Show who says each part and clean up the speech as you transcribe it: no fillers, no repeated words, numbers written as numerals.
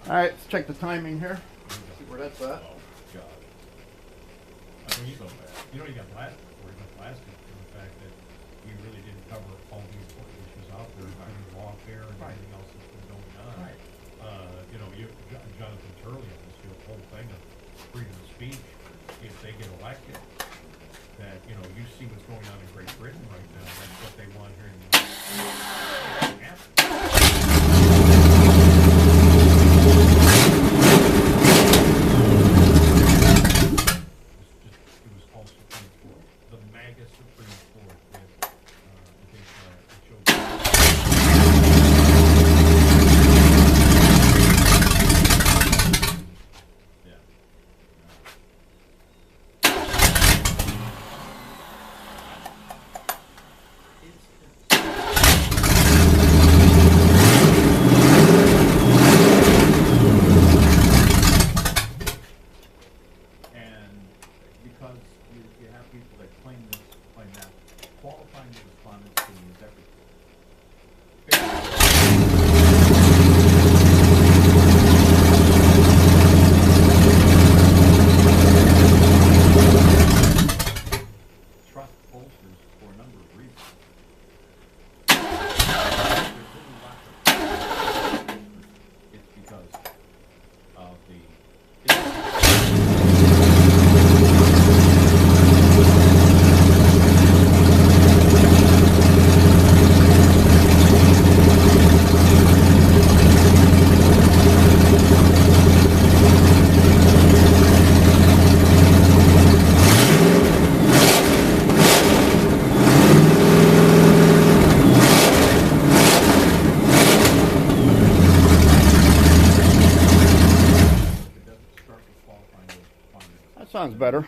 Speaker 1: Alright, let's check the timing here. See where that's at.
Speaker 2: Oh, God. I mean, so bad. You know, you got blasted before. You got blasted for the fact that you really didn't cover all the important issues out there, including lawfare and everything else that's been going on.
Speaker 1: Right.
Speaker 2: You know, Jonathan Turley on this whole thing of freedom of speech, if they get elected, that, you know, you see what's going on in Great Britain right now. That's what they want here in the United States. It was all Supreme Court, the MAGA Supreme Court with, I think, yeah. And because you have people that claim this, claim that, qualifying the respondents to means everything. Trust pollsters for a number of reasons. There's really lots of pollsters. It's because of the it doesn't start with qualifying the respondents.
Speaker 1: That sounds better.
Speaker 2: No